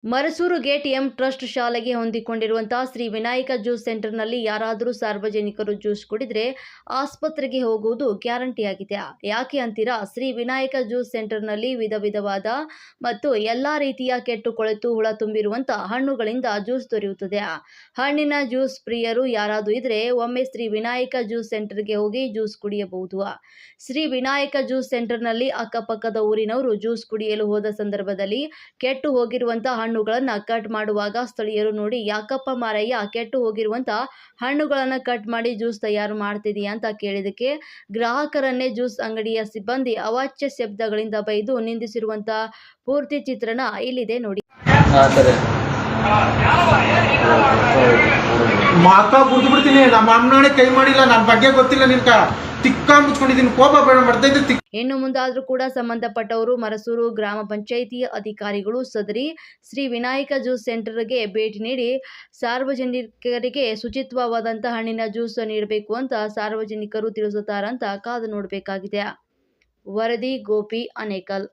Marasur gate M trust ಶಾಲೆಗೆ ಹೊಂದಿಕೊಂಡಿರುವಂತಹ Shri Vinayaka juice ಸೆಂಟರ್ನಲ್ಲಿ ಯಾರಾದರೂ ಸಾರ್ವಜನಿಕರು ಜ್ಯೂಸ್ ಕುಡಿದ್ರೆ ಆಸ್ಪತ್ರೆಗೆ ಹೋಗುವುದು ಗ್ಯಾರಂಟಿಯಾಗಿದೆ. ಯಾಕೆ ಅಂತೀರಾ? ಶ್ರೀ ವಿನಾಯಕ ಜ್ಯೂಸ್ ಸೆಂಟರ್ನಲ್ಲಿ ವಿಧವಾದ ಮತ್ತು ಎಲ್ಲಾ ರೀತಿಯ ಕೆಟ್ಟು ಕೊಳೆತು ಹುಳ ತುಂಬಿರುವಂತಹ ಹಣ್ಣುಗಳಿಂದ ಜ್ಯೂಸ್ ದೊರೆಯುತ್ತದೆ. ಹಣ್ಣಿನ ಜ್ಯೂಸ್ ಪ್ರಿಯರು ಯಾರಾದರೂ ಇದ್ರೆ ಒಮ್ಮೆ ಶ್ರೀ ವಿನಾಯಕ ಜ್ಯೂಸ್ ಸೆಂಟರ್ಗೆ ಹೋಗಿ ಜ್ಯೂಸ್ ಕುಡಿಯಬಹುದು. ಶ್ರೀ ವಿನಾಯಕ ಜ್ಯೂಸ್ ಸೆಂಟರ್ನಲ್ಲಿ ಅಕ್ಕಪಕ್ಕದ ಊರಿನವರು ಜ್ಯೂಸ್ ಕುಡಿಯಲು ಹೋದ ಸಂದರ್ಭದಲ್ಲಿ ಕೆಟ್ಟು ಹೋಗಿರುವಂತಹ ಹಣ್ಣುಗಳನ್ನು ಕಟ್ ಮಾಡುವಾಗ ಸ್ಥಳೀಯರು ನೋಡಿ, ಯಾಕಪ್ಪ ಮಾರಯ್ಯ ಕೆಟ್ಟು ಹೋಗಿರುವಂತ ಹಣ್ಣುಗಳನ್ನು ಕಟ್ ಮಾಡಿ ಜ್ಯೂಸ್ ತಯಾರು ಮಾಡ್ತಿದೀಯಾ ಅಂತ ಕೇಳಿದಕ್ಕೆ ಗ್ರಾಹಕರನ್ನೇ ಜ್ಯೂಸ್ ಅಂಗಡಿಯ ಸಿಬ್ಬಂದಿ ಅವಾಚ್ಯ ಶಬ್ದಗಳಿಂದ ಬೈದು ನಿಂದಿಸಿರುವಂತ ಪೂರ್ತಿ ಚಿತ್ರಣ ಇಲ್ಲಿದೆ ನೋಡಿ. ಮಾತಾ ಬುದ್ಧಿ ಬಿಡ್ತೀನಿ. ನಮ್ಮ ಅಮ್ಮನಾಣೆ ಕೈ ಮಾಡಿಲ್ಲ, ನನ್ನ ಬಗ್ಗೆ ಗೊತ್ತಿಲ್ಲ, ನಿನ್ಕ ತಿಕ್ಕ ಮುಚ್ಕೊಂಡಿದ್ದೀನಿ, ಕೋಪ ಬೇಡ ಮಾಡ್ತಾ ಇದ್ದೆ. ಇನ್ನು ಮುಂದಾದರೂ ಕೂಡ ಸಂಬಂಧಪಟ್ಟವರು ಮರಸೂರು ಗ್ರಾಮ ಪಂಚಾಯಿತಿ ಅಧಿಕಾರಿಗಳು ಸದರಿ ಶ್ರೀ ವಿನಾಯಕ ಜ್ಯೂಸ್ ಸೆಂಟರ್ಗೆ ಭೇಟಿ ನೀಡಿ ಸಾರ್ವಜನಿಕರಿಗೆ ಶುಚಿತ್ವವಾದಂತಹ ಹಣ್ಣಿನ ಜ್ಯೂಸ್ ನೀಡಬೇಕು ಅಂತ ಸಾರ್ವಜನಿಕರು ತಿಳಿಸುತ್ತಾರಂತ ಕಾದು ನೋಡಬೇಕಾಗಿದೆ. ವರದಿ ಗೋಪಿ ಅನೇಕಲ್.